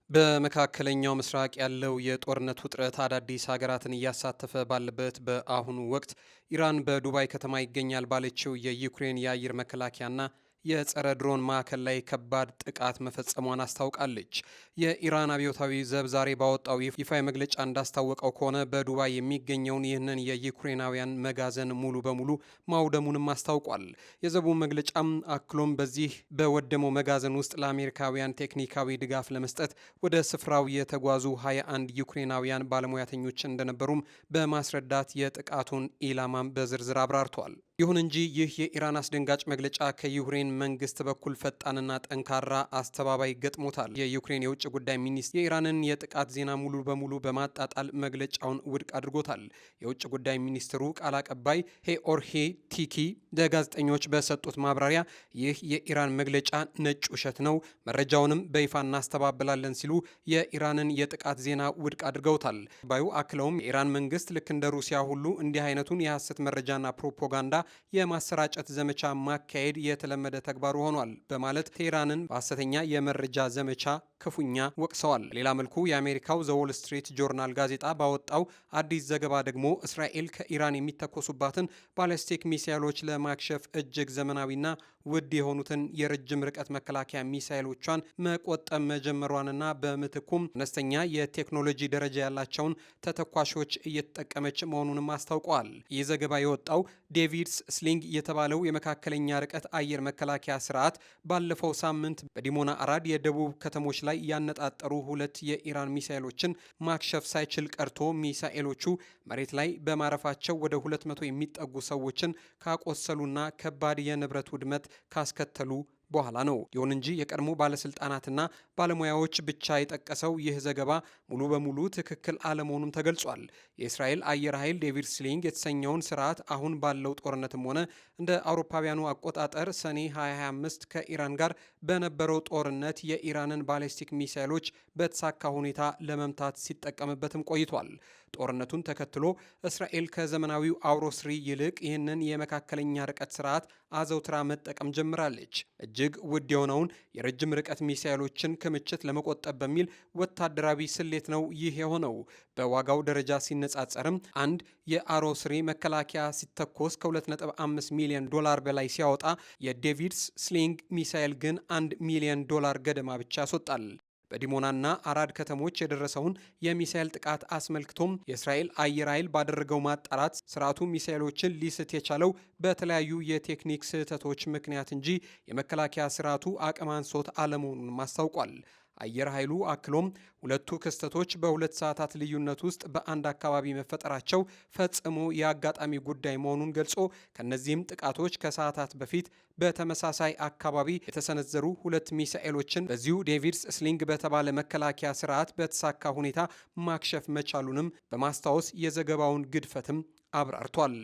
በመካከለኛው ምስራቅ ያለው የጦርነት ውጥረት አዳዲስ ሀገራትን እያሳተፈ ባለበት በአሁኑ ወቅት ኢራን በዱባይ ከተማ ይገኛል ባለችው የዩክሬን የአየር መከላከያና የጸረ ድሮን ማዕከል ላይ ከባድ ጥቃት መፈጸሟን አስታውቃለች። የኢራን አብዮታዊ ዘብ ዛሬ ባወጣው ይፋዊ መግለጫ እንዳስታወቀው ከሆነ በዱባይ የሚገኘውን ይህንን የዩክሬናውያን መጋዘን ሙሉ በሙሉ ማውደሙንም አስታውቋል። የዘቡ መግለጫም አክሎም በዚህ በወደመው መጋዘን ውስጥ ለአሜሪካውያን ቴክኒካዊ ድጋፍ ለመስጠት ወደ ስፍራው የተጓዙ 21 ዩክሬናውያን ባለሙያተኞች እንደነበሩም በማስረዳት የጥቃቱን ኢላማም በዝርዝር አብራርቷል። ይሁን እንጂ ይህ የኢራን አስደንጋጭ መግለጫ ከዩክሬን መንግስት በኩል ፈጣንና ጠንካራ አስተባባይ ገጥሞታል። የዩክሬን የውጭ ጉዳይ ሚኒስትር የኢራንን የጥቃት ዜና ሙሉ በሙሉ በማጣጣል መግለጫውን ውድቅ አድርጎታል። የውጭ ጉዳይ ሚኒስትሩ ቃል አቀባይ ሄኦርሄ ቲኪ ለጋዜጠኞች በሰጡት ማብራሪያ ይህ የኢራን መግለጫ ነጭ ውሸት ነው፣ መረጃውንም በይፋ እናስተባብላለን ሲሉ የኢራንን የጥቃት ዜና ውድቅ አድርገውታል። ባዩ አክለውም የኢራን መንግስት ልክ እንደ ሩሲያ ሁሉ እንዲህ አይነቱን የሐሰት መረጃና ፕሮፓጋንዳ የማሰራጨት ዘመቻ ማካሄድ የተለመደ ተግባሩ ሆኗል በማለት ቴህራንን በሐሰተኛ የመረጃ ዘመቻ ክፉኛ ወቅሰዋል። ሌላ መልኩ የአሜሪካው ዘ ዎል ስትሪት ጆርናል ጋዜጣ ባወጣው አዲስ ዘገባ ደግሞ እስራኤል ከኢራን የሚተኮሱባትን ባሊስቲክ ሚሳይሎች ለማክሸፍ እጅግ ዘመናዊና ውድ የሆኑትን የረጅም ርቀት መከላከያ ሚሳይሎቿን መቆጠብ መጀመሯንና በምትኩም አነስተኛ የቴክኖሎጂ ደረጃ ያላቸውን ተተኳሾች እየተጠቀመች መሆኑንም አስታውቀዋል። ይህ ዘገባ የወጣው ዴቪድስ ስሊንግ የተባለው የመካከለኛ ርቀት አየር መከላከያ ስርዓት ባለፈው ሳምንት በዲሞና አራድ የደቡብ ከተሞች ላይ ያነጣጠሩ ሁለት የኢራን ሚሳኤሎችን ማክሸፍ ሳይችል ቀርቶ ሚሳኤሎቹ መሬት ላይ በማረፋቸው ወደ 200 የሚጠጉ ሰዎችን ካቆሰሉና ከባድ የንብረት ውድመት ካስከተሉ በኋላ ነው። ይሁን እንጂ የቀድሞ ባለስልጣናትና ባለሙያዎች ብቻ የጠቀሰው ይህ ዘገባ ሙሉ በሙሉ ትክክል አለመሆኑም ተገልጿል። የእስራኤል አየር ኃይል ዴቪድ ስሊንግ የተሰኘውን ስርዓት አሁን ባለው ጦርነትም ሆነ እንደ አውሮፓውያኑ አቆጣጠር ሰኔ 2025 ከኢራን ጋር በነበረው ጦርነት የኢራንን ባሊስቲክ ሚሳይሎች በተሳካ ሁኔታ ለመምታት ሲጠቀምበትም ቆይቷል። ጦርነቱን ተከትሎ እስራኤል ከዘመናዊው አውሮስሪ ይልቅ ይህንን የመካከለኛ ርቀት ስርዓት አዘውትራ መጠቀም ጀምራለች። እጅግ ውድ የሆነውን የረጅም ርቀት ሚሳይሎችን ክምችት ለመቆጠብ በሚል ወታደራዊ ስሌት ነው ይህ የሆነው። በዋጋው ደረጃ ሲነጻጸርም አንድ የአሮስሪ መከላከያ ሲተኮስ ከ2.5 ሚሊዮን ዶላር በላይ ሲያወጣ የዴቪድስ ስሊንግ ሚሳይል ግን 1 ሚሊዮን ዶላር ገደማ ብቻ ያስወጣል። በዲሞናና አራድ ከተሞች የደረሰውን የሚሳኤል ጥቃት አስመልክቶም የእስራኤል አየር ኃይል ባደረገው ማጣራት ስርዓቱ ሚሳኤሎችን ሊስት የቻለው በተለያዩ የቴክኒክ ስህተቶች ምክንያት እንጂ የመከላከያ ስርዓቱ አቅም አንሶት አለመሆኑንም አስታውቋል። አየር ኃይሉ አክሎም ሁለቱ ክስተቶች በ2 ሰዓታት ልዩነት ውስጥ በአንድ አካባቢ መፈጠራቸው ፈጽሞ የአጋጣሚ ጉዳይ መሆኑን ገልጾ ከነዚህም ጥቃቶች ከሰዓታት በፊት በተመሳሳይ አካባቢ የተሰነዘሩ 2 ሚሳኤሎችን በዚሁ ዴቪድስ ስሊንግ በተባለ መከላከያ ስርዓት በተሳካ ሁኔታ ማክሸፍ መቻሉንም በማስታወስ የዘገባውን ግድፈትም አብራርቷል።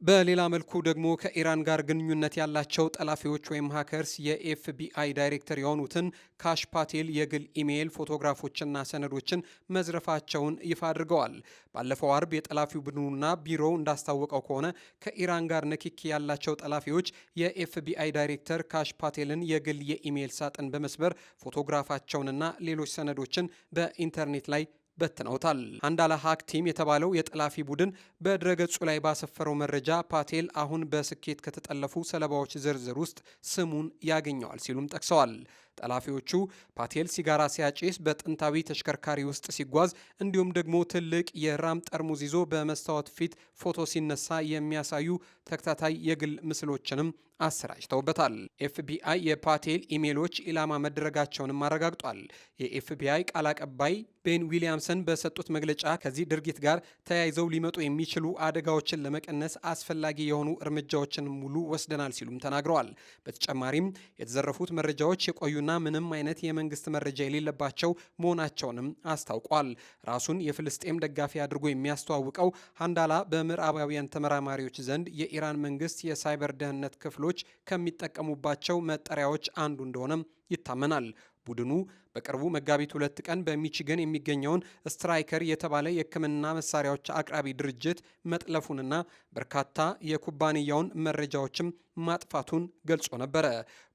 በሌላ መልኩ ደግሞ ከኢራን ጋር ግንኙነት ያላቸው ጠላፊዎች ወይም ሃከርስ የኤፍቢአይ ዳይሬክተር የሆኑትን ካሽ ፓቴል የግል ኢሜይል ፎቶግራፎችና ሰነዶችን መዝረፋቸውን ይፋ አድርገዋል። ባለፈው አርብ የጠላፊው ቡድኑና ቢሮው እንዳስታወቀው ከሆነ ከኢራን ጋር ንክኪ ያላቸው ጠላፊዎች የኤፍቢአይ ዳይሬክተር ካሽ ፓቴልን የግል የኢሜይል ሳጥን በመስበር ፎቶግራፋቸውንና ሌሎች ሰነዶችን በኢንተርኔት ላይ በትነውታል። አንዳላ ሀክ ቲም የተባለው የጠላፊ ቡድን በድረገጹ ላይ ባሰፈረው መረጃ ፓቴል አሁን በስኬት ከተጠለፉ ሰለባዎች ዝርዝር ውስጥ ስሙን ያገኘዋል ሲሉም ጠቅሰዋል። ጠላፊዎቹ ፓቴል ሲጋራ ሲያጭስ፣ በጥንታዊ ተሽከርካሪ ውስጥ ሲጓዝ እንዲሁም ደግሞ ትልቅ የራም ጠርሙዝ ይዞ በመስታወት ፊት ፎቶ ሲነሳ የሚያሳዩ ተከታታይ የግል ምስሎችንም አሰራጭተውበታል። ኤፍቢአይ የፓቴል ኢሜሎች ኢላማ መደረጋቸውንም አረጋግጧል። የኤፍቢአይ ቃል አቀባይ ቤን ዊሊያምሰን በሰጡት መግለጫ ከዚህ ድርጊት ጋር ተያይዘው ሊመጡ የሚችሉ አደጋዎችን ለመቀነስ አስፈላጊ የሆኑ እርምጃዎችን ሙሉ ወስደናል ሲሉም ተናግረዋል። በተጨማሪም የተዘረፉት መረጃዎች የቆዩና ምንም አይነት የመንግስት መረጃ የሌለባቸው መሆናቸውንም አስታውቋል። ራሱን የፍልስጤም ደጋፊ አድርጎ የሚያስተዋውቀው ሃንዳላ በምዕራባውያን ተመራማሪዎች ዘንድ የኢራን መንግስት የሳይበር ደህንነት ክፍሎች ከሚጠቀሙባቸው መጠሪያዎች አንዱ እንደሆነም ይታመናል። ቡድኑ በቅርቡ መጋቢት 2 ቀን በሚቺገን የሚገኘውን ስትራይከር የተባለ የሕክምና መሳሪያዎች አቅራቢ ድርጅት መጥለፉንና በርካታ የኩባንያውን መረጃዎችም ማጥፋቱን ገልጾ ነበረ።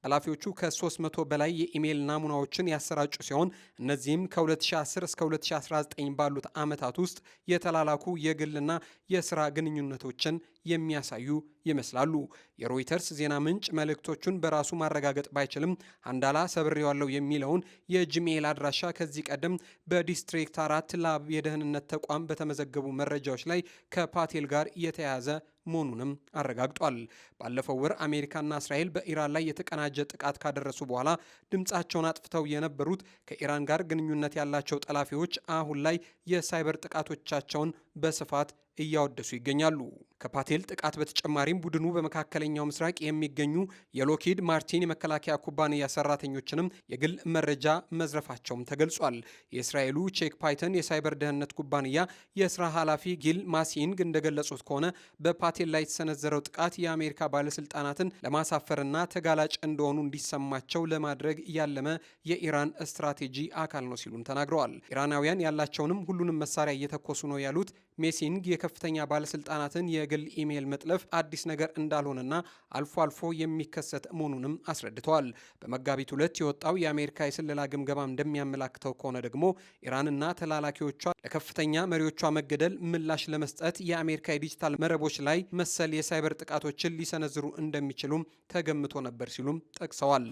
ኃላፊዎቹ ከ300 በላይ የኢሜይል ናሙናዎችን ያሰራጩ ሲሆን እነዚህም ከ2010 እስከ 2019 ባሉት ዓመታት ውስጥ የተላላኩ የግልና የስራ ግንኙነቶችን የሚያሳዩ ይመስላሉ። የሮይተርስ ዜና ምንጭ መልእክቶቹን በራሱ ማረጋገጥ ባይችልም ሃንዳላ ሰብሬዋለሁ የሚለውን የጂሜይል አድራሻ ከዚህ ቀደም በዲስትሪክት 4 ላብ የደህንነት ተቋም በተመዘገቡ መረጃዎች ላይ ከፓቴል ጋር የተያያዘ መሆኑንም አረጋግጧል። ባለፈው ወር አሜሪካና እስራኤል በኢራን ላይ የተቀናጀ ጥቃት ካደረሱ በኋላ ድምጻቸውን አጥፍተው የነበሩት ከኢራን ጋር ግንኙነት ያላቸው ጠላፊዎች አሁን ላይ የሳይበር ጥቃቶቻቸውን በስፋት እያወደሱ ይገኛሉ። ከፓቴል ጥቃት በተጨማሪም ቡድኑ በመካከለኛው ምስራቅ የሚገኙ የሎኪድ ማርቲን የመከላከያ ኩባንያ ሰራተኞችንም የግል መረጃ መዝረፋቸውም ተገልጿል። የእስራኤሉ ቼክ ፓይተን የሳይበር ደህንነት ኩባንያ የስራ ኃላፊ ጊል ማሲንግ እንደገለጹት ከሆነ በፓቴል ላይ የተሰነዘረው ጥቃት የአሜሪካ ባለስልጣናትን ለማሳፈርና ተጋላጭ እንደሆኑ እንዲሰማቸው ለማድረግ ያለመ የኢራን ስትራቴጂ አካል ነው ሲሉም ተናግረዋል። ኢራናውያን ያላቸውንም ሁሉንም መሳሪያ እየተኮሱ ነው ያሉት ሜሲንግ የከፍተኛ ባለስልጣናትን የግል ኢሜይል መጥለፍ አዲስ ነገር እንዳልሆነና አልፎ አልፎ የሚከሰት መሆኑንም አስረድተዋል። በመጋቢት 2 የወጣው የአሜሪካ የስለላ ግምገማ እንደሚያመላክተው ከሆነ ደግሞ ኢራንና ተላላኪዎቿ ለከፍተኛ መሪዎቿ መገደል ምላሽ ለመስጠት የአሜሪካ የዲጂታል መረቦች ላይ መሰል የሳይበር ጥቃቶችን ሊሰነዝሩ እንደሚችሉም ተገምቶ ነበር ሲሉም ጠቅሰዋል።